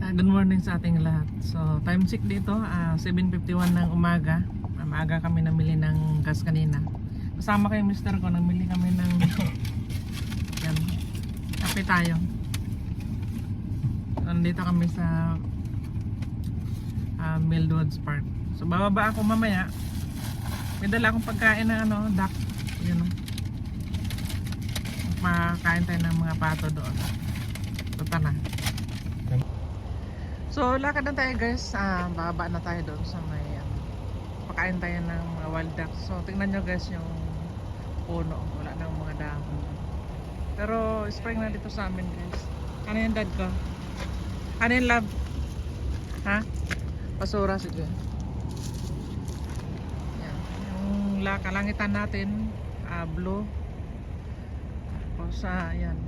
Good morning sa ating lahat. So, time check dito, 7:51 ng umaga. Maaga kami namili ng gas kanina. Kasama kay mister ko, namili kami ng yan, kape tayo. Nandito kami sa Mildwoods Park. So, bababa ako mamaya. May dala akong pagkain ng duck. Yun, makain tayo ng mga pato doon. Punta na. So, lakad na tayo guys. Bababa na tayo doon sa may pakain tayo ng mga wild duck. So, tingnan nyo guys yung puno. Wala nang mga dahon. Pero, spring na dito sa amin guys. Ano yung dad ko? Ano yung love? Ha? Basura sige. Yan. Yung kalangitan natin, blue. Tapos, yan.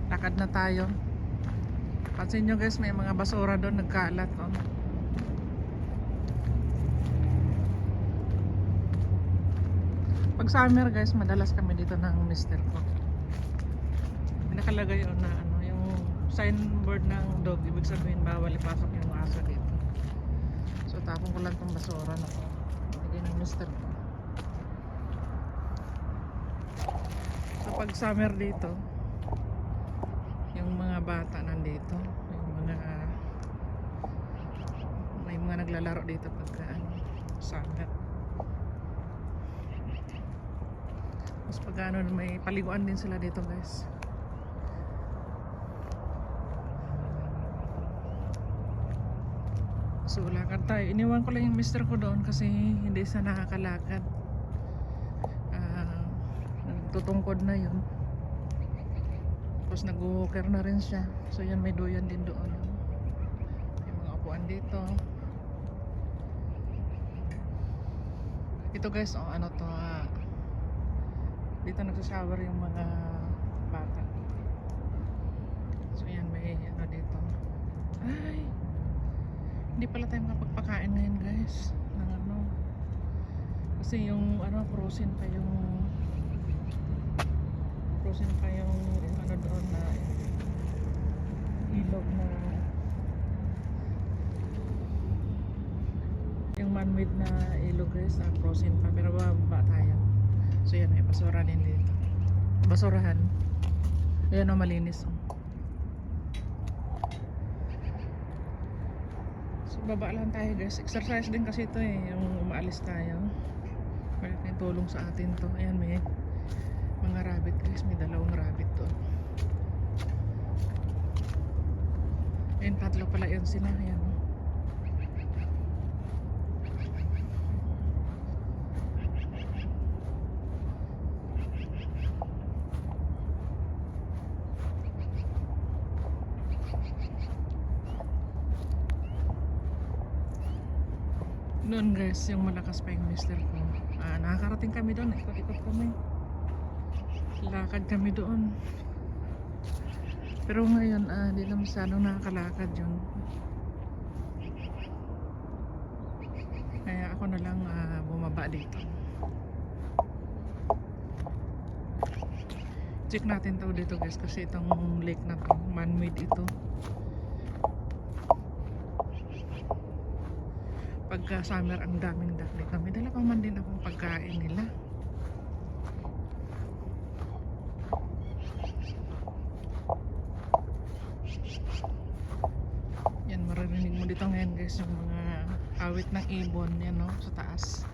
Lakad na tayo. Pansin nyo guys, may mga basura doon nagkalat. Pag summer guys, madalas kami dito ng mister ko. Nakalagay yun na yung signboard ng dog, ibig sabihin bawal ipasok yung aso dito. So tapon ko lang tong basura na to. Nilagay ng mister ko. So pag summer dito, yung mga bata nandito, yung mga may mga naglalaro dito pagka summer. Mas pag may paliguan din sila dito guys. So lakad tayo. Iniwan ko lang yung mister ko doon kasi hindi siya nakakalakad. Tutungkod na yun. Tapos nag-walker na rin siya. So yan, may duyan din doon. May mga upuan dito. Ito guys, ano to, dito nagsashower yung mga bata. So yan, may ano dito. Ay, hindi pala tayo makapagpakain ngayon guys ng kasi yung frozen pa yung doon na ilog na yung man-made na ilog guys, frozen pa, pero bababa tayo. So yan, may basura din dito, basurahan. Ayan malinis So baba lang tayo guys, exercise din kasi ito yung umaalis tayo, may tulong sa atin to. Ayan, may mga rabbit guys, may dalawang rabbit to. Ayun, tatlo pala yun sila. Ayan. Noon guys, yung malakas pa yung mister ko, nakakarating kami doon, ikot-ikot kami, lakad kami doon. Pero ngayon hindi na masyadong nakakalakad yun, kaya ako na lang bumaba dito. Check natin to dito guys, kasi itong lake na to, man-made ito. Pagka summer ang daming duck dito. May dala pa man din akong pagkain nila. Yan, maririnig mo dito ngayon guys yung mga awit ng ibon yan sa taas.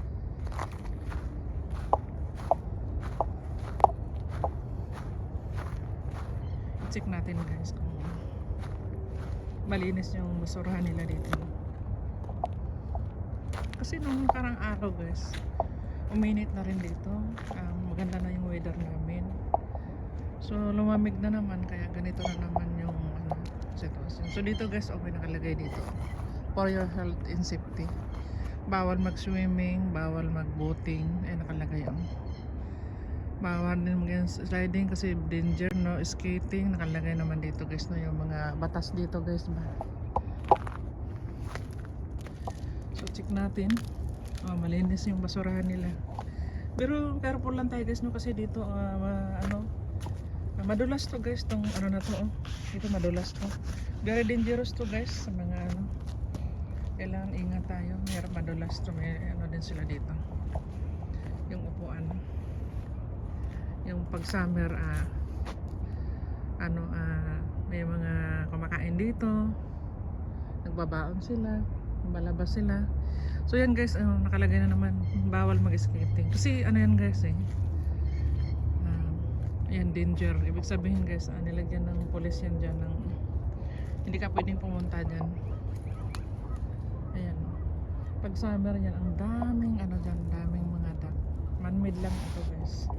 Check natin guys kung malinis yung basurahan nila dito. Kasi nung karang araw guys, uminit na rin dito. Maganda na yung weather namin. So lumamig na naman, kaya ganito na naman yung sitwasyon. So dito guys, okay, nakalagay dito, for your health and safety. Bawal mag-swimming, bawal mag-boating. Nakalagay bawal din mag-sliding kasi danger, skating. Nakalagay naman dito guys, yung mga batas dito guys ba. So check natin. Malinis yung basurahan nila. Pero careful lang tayo guys kasi dito Madulas to guys, tong ano na to, oh. Dito madulas to. Very dangerous to guys sa mga ano. Kailangan ingat tayo. Mayroon madulas to, may ano din sila dito. Yung upuan. Yung pag summer, may mga kumakain dito. Nagbabaon sila, balabas sila. So yan guys, nakalagay na naman, bawal mag-skating. Kasi ano yan guys yan danger. Ibig sabihin guys, nilagyan ng police yan dyan ng, hindi ka pwedeng pumunta dyan. Ayan. Pag summer yan, ang daming ano dyan, daming mga duck. Man-made lang ito guys.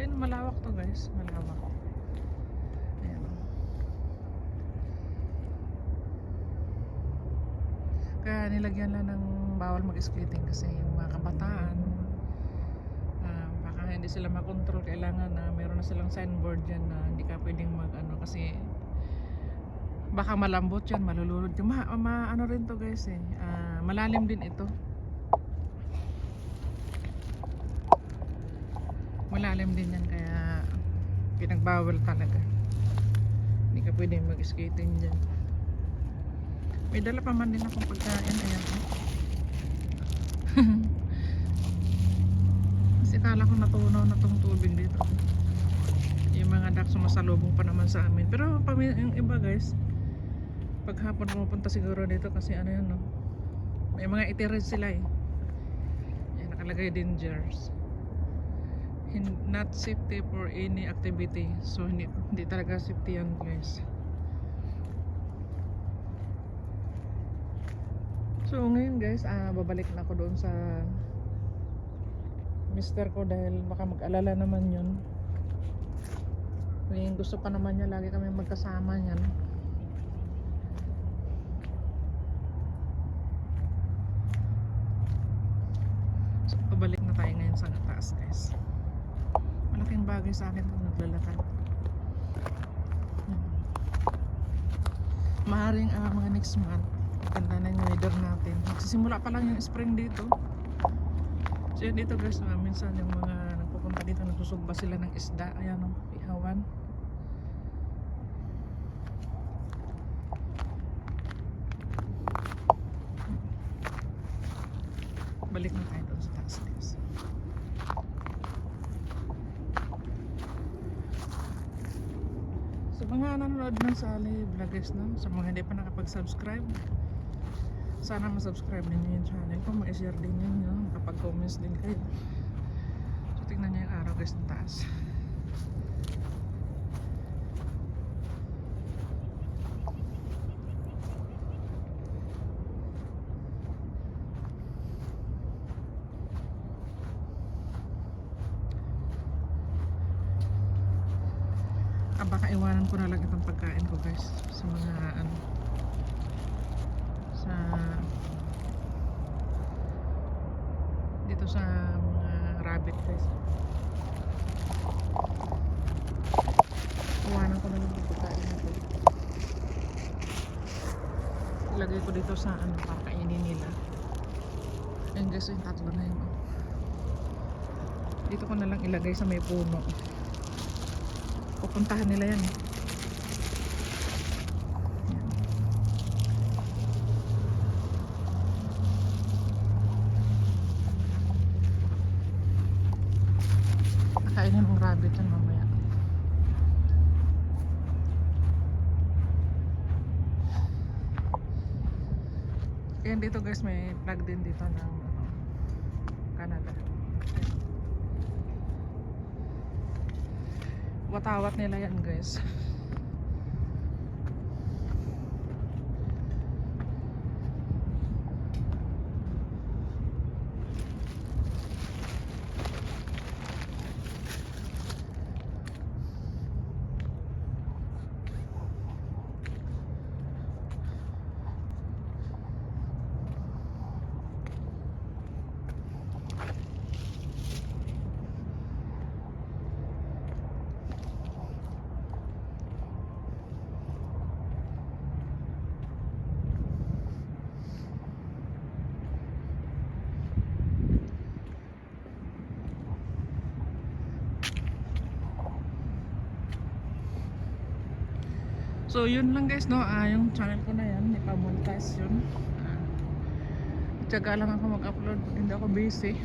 Ayan, malawak to guys, malawak. Ayan. Kaya nilagyan lang ng bawal mag-skating kasi yung mga kabataan, baka hindi sila makontrol. Kailangan na meron na silang signboard dyan na hindi ka pwedeng mag ano, kasi baka malambot yan, malulunod yung ano rin to guys malalim din ito, malalim din yan, kaya pinagbawal talaga. Hindi ka pwedeng mag-skating dyan. May dala pa man din akong pagkain. Ayan kasi kala ko natunaw na tong tubig dito. Yung mga duck sumasalubong pa naman sa amin. Pero yung iba guys, pag hapon pumupunta siguro dito kasi ano yan, no? May mga itirid sila yan, nakalagay dangers, not safety for any activity. So hindi talaga safety yan guys. So ngayon guys, babalik na ako doon sa mister ko dahil baka mag-alala naman yun. Gusto pa naman niya lagi kami magkasama niyan. So pabalik na tayo ngayon sa taas guys. Malaking bagay sa akin kung naglalakad. Maaaring mga next month ganda na yung weather natin. Magsisimula pa lang yung spring dito. So yan dito guys, minsan yung mga nagpupunta dito, nagsusugba sila ng isda. Ayan o, ihawan. Balik na tayo doon sa taas guys. Sa mga nanonood ng Sally Vloggers na, sa mga hindi pa nakapag-subscribe, sana ma-subscribe ninyo yung channel ko, ma-share din ninyo, kapag comments din kayo. So tingnan nyo yung araw guys ng taas. Baka iwanan ko na lang itong pagkain ko guys sa mga dito sa mga rabbit guys. Iwanan ko na lang yung pagkain nito. Ilagay ko dito sa para kainin nila. Ayun guys, yung tatlo na yun. Dito ko na lang ilagay sa may puno. Pupuntahan nila yan. Nakainin ng rabbit yan mamaya. Ayan dito guys, may plug din dito ng Canada. Watawat nila yan guys. So yun lang guys, no, yung channel ko na yan, ipamonetize yun. Tiyaga lang ako mag-upload pag hindi ako busy.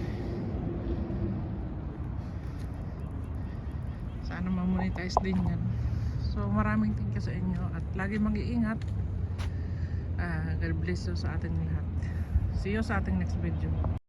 Sana ma-monetize din yan. So maraming thank you sa inyo at lagi mag-iingat. God bless you sa ating lahat. See you sa ating next video.